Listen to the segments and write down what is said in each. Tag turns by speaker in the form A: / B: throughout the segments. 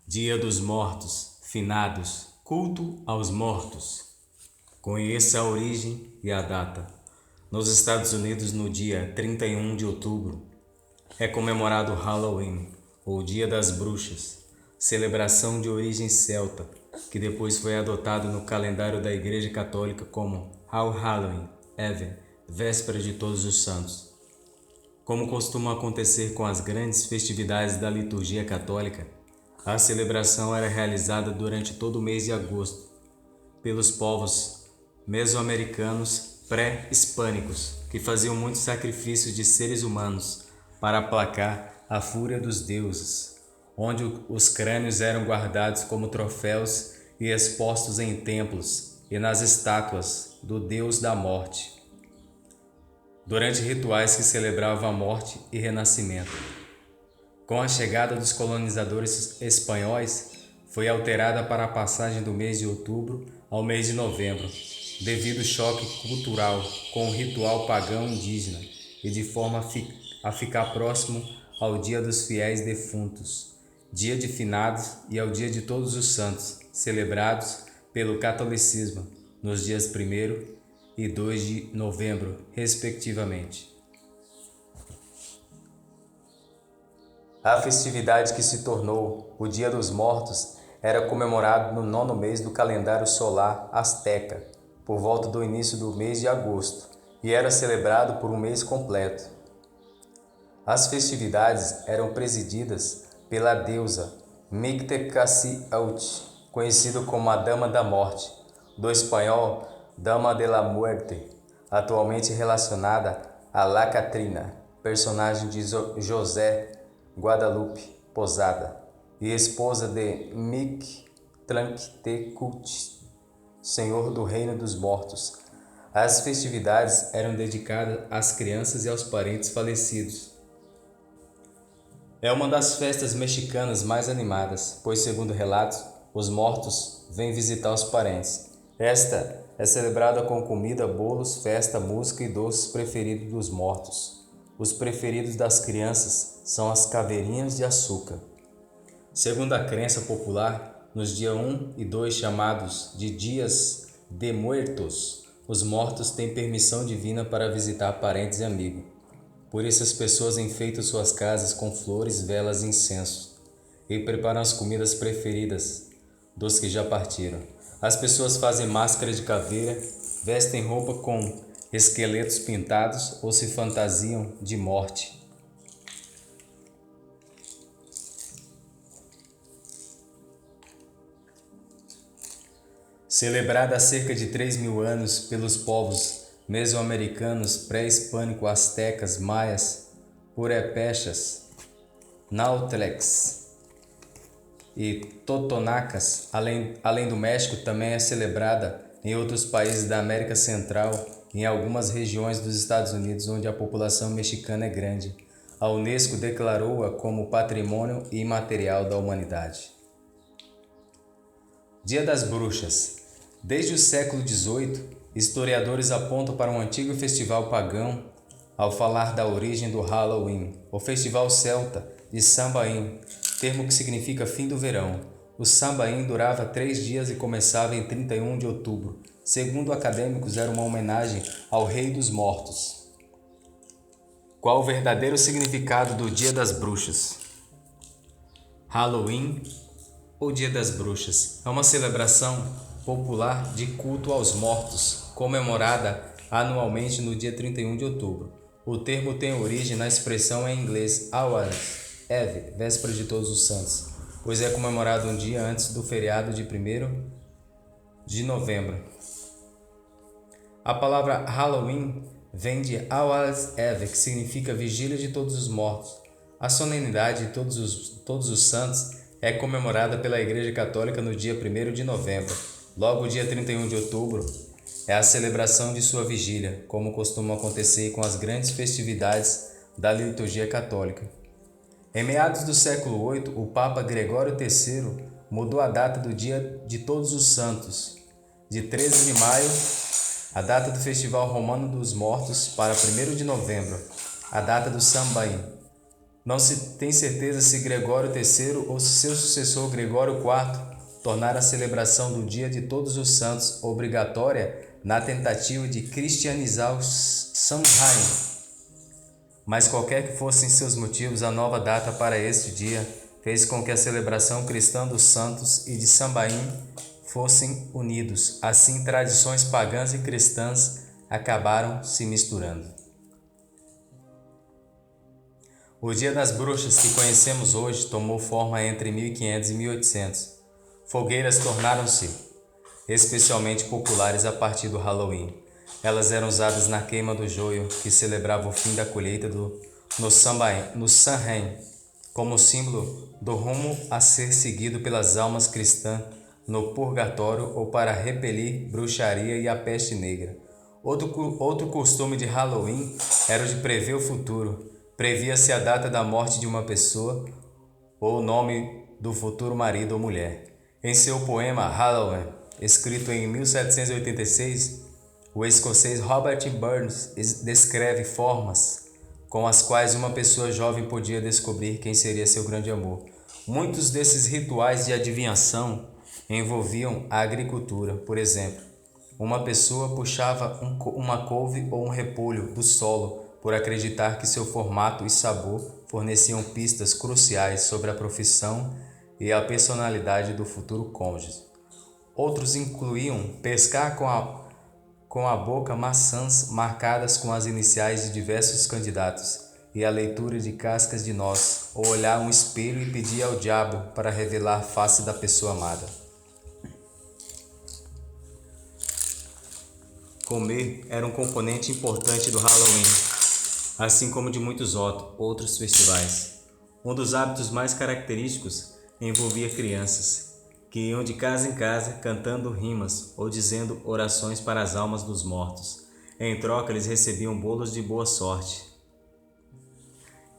A: Dia dos Mortos, finados, culto aos mortos. Conheça a origem e a data. Nos Estados Unidos, no dia 31 de outubro, é comemorado Halloween, ou Dia das Bruxas, celebração de origem celta, que depois foi adotado no calendário da Igreja Católica como All Halloween Eve, véspera de Todos os Santos. Como costuma acontecer com as grandes festividades da liturgia católica, a celebração era realizada durante todo o mês de agosto pelos povos mesoamericanos pré-hispânicos, que faziam muitos sacrifícios de seres humanos para aplacar a fúria dos deuses, onde os crânios eram guardados como troféus e expostos em templos e nas estátuas do deus da morte, durante rituais que celebravam a morte e renascimento. Com a chegada dos colonizadores espanhóis, foi alterada para a passagem do mês de outubro ao mês de novembro, devido ao choque cultural com o ritual pagão indígena e de forma a ficar próximo ao Dia dos Fiéis Defuntos, Dia de Finados e ao Dia de Todos os Santos, celebrados pelo catolicismo nos dias 1º e 2 de novembro, respectivamente. A festividade que se tornou o Dia dos Mortos era comemorado no 9º mês do calendário solar azteca, por volta do início do mês de agosto, e era celebrado por um mês completo. As festividades eram presididas pela deusa Mictecacíhuatl, conhecida como a Dama da Morte, do espanhol Dama de la Muerte, atualmente relacionada a La Catrina, personagem de José Guadalupe Posada, e esposa de Mictlantecuhtli, senhor do reino dos mortos. As festividades eram dedicadas às crianças e aos parentes falecidos. É uma das festas mexicanas mais animadas, pois, segundo relatos, os mortos vêm visitar os parentes. Esta é celebrada com comida, bolos, festa, música e doces preferidos dos mortos. Os preferidos das crianças são as caveirinhas de açúcar. Segundo a crença popular, nos dias 1 e 2, chamados de Dias de Muertos, os mortos têm permissão divina para visitar parentes e amigos. Por isso as pessoas enfeitam suas casas com flores, velas e incenso, e preparam as comidas preferidas dos que já partiram. As pessoas fazem máscara de caveira, vestem roupa com esqueletos pintados ou se fantasiam de morte. Celebrada há cerca de 3.000 anos pelos povos mesoamericanos pré-hispânicos, astecas, maias, purépechas, náutecs e totonacas, além do México, também é celebrada em outros países da América Central e em algumas regiões dos Estados Unidos, onde a população mexicana é grande. A Unesco declarou-a como Patrimônio Imaterial da Humanidade. Dia das Bruxas. Desde o século XVIII, historiadores apontam para um antigo festival pagão ao falar da origem do Halloween, o festival celta de Samhain, termo que significa fim do verão. O Samhain durava 3 dias e começava em 31 de outubro. Segundo acadêmicos, era uma homenagem ao Rei dos Mortos. Qual o verdadeiro significado do Dia das Bruxas? Halloween, ou Dia das Bruxas, é uma celebração popular de culto aos mortos, comemorada anualmente no dia 31 de outubro. O termo tem origem na expressão em inglês All Hallows Eve, véspera de Todos os Santos, pois é comemorado um dia antes do feriado de 1º de novembro. A palavra Halloween vem de All Hallows Eve, que significa Vigília de Todos os Mortos. A solenidade de Todos os Santos é comemorada pela Igreja Católica no dia 1º de novembro. Logo, o dia 31 de outubro é a celebração de sua vigília, como costuma acontecer com as grandes festividades da liturgia católica. Em meados do século VIII, o Papa Gregório III mudou a data do Dia de Todos os Santos, de 13 de maio, a data do Festival Romano dos Mortos, para 1º de novembro, a data do Samhain. Não se tem certeza se Gregório III ou se seu sucessor Gregório IV tornaram a celebração do Dia de Todos os Santos obrigatória na tentativa de cristianizar o Samhain. Mas qualquer que fossem seus motivos, a nova data para este dia fez com que a celebração cristã dos santos e de Samhain fossem unidos. Assim, tradições pagãs e cristãs acabaram se misturando. O Dia das Bruxas que conhecemos hoje tomou forma entre 1500 e 1800. Fogueiras tornaram-se especialmente populares a partir do Halloween. Elas eram usadas na queima do joio, que celebrava o fim da colheita no Samhain, como símbolo do rumo a ser seguido pelas almas cristãs no purgatório ou para repelir bruxaria e a peste negra. Outro costume de Halloween era o de prever o futuro. Previa-se a data da morte de uma pessoa ou o nome do futuro marido ou mulher. Em seu poema Halloween, escrito em 1786, o escocês Robert Burns descreve formas com as quais uma pessoa jovem podia descobrir quem seria seu grande amor. Muitos desses rituais de adivinhação envolviam a agricultura. Por exemplo, uma pessoa puxava uma couve ou um repolho do solo por acreditar que seu formato e sabor forneciam pistas cruciais sobre a profissão e a personalidade do futuro cônjuge. Outros incluíam pescar com a boca maçãs marcadas com as iniciais de diversos candidatos e a leitura de cascas de noz, ou olhar um espelho e pedir ao diabo para revelar a face da pessoa amada. Comer era um componente importante do Halloween, assim como de muitos outros festivais. Um dos hábitos mais característicos envolvia crianças, que iam de casa em casa cantando rimas ou dizendo orações para as almas dos mortos. Em troca, eles recebiam bolos de boa sorte,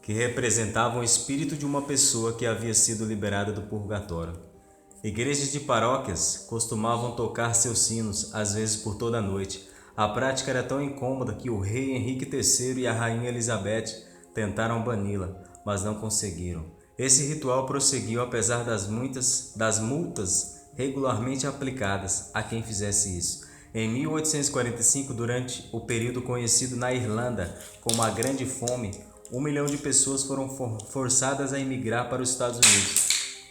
A: que representavam o espírito de uma pessoa que havia sido liberada do purgatório. Igrejas de paróquias costumavam tocar seus sinos, às vezes por toda a noite. A prática era tão incômoda que o rei Henrique III e a rainha Elizabeth tentaram bani-la, mas não conseguiram. Esse ritual prosseguiu apesar das multas regularmente aplicadas a quem fizesse isso. Em 1845, durante o período conhecido na Irlanda como a Grande Fome, 1 milhão de pessoas foram forçadas a emigrar para os Estados Unidos,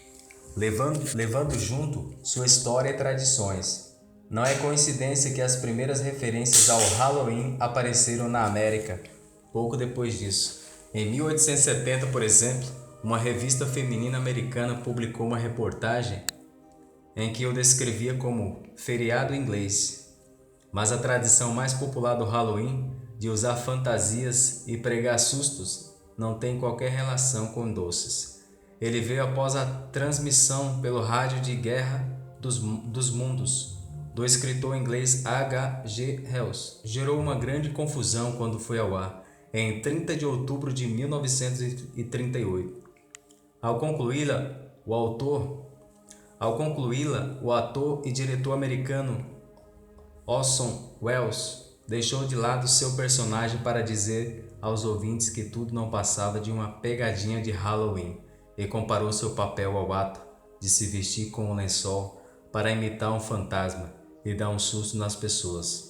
A: levando junto sua história e tradições. Não é coincidência que as primeiras referências ao Halloween apareceram na América pouco depois disso. Em 1870, por exemplo, uma revista feminina americana publicou uma reportagem em que o descrevia como feriado inglês. Mas a tradição mais popular do Halloween, de usar fantasias e pregar sustos, não tem qualquer relação com doces. Ele veio após a transmissão pelo rádio de Guerra dos Mundos, do escritor inglês H.G. Wells. Gerou uma grande confusão quando foi ao ar, em 30 de outubro de 1938. Ao concluí-la, o ator e diretor americano Orson Welles deixou de lado seu personagem para dizer aos ouvintes que tudo não passava de uma pegadinha de Halloween e comparou seu papel ao ato de se vestir com um lençol para imitar um fantasma e dar um susto nas pessoas.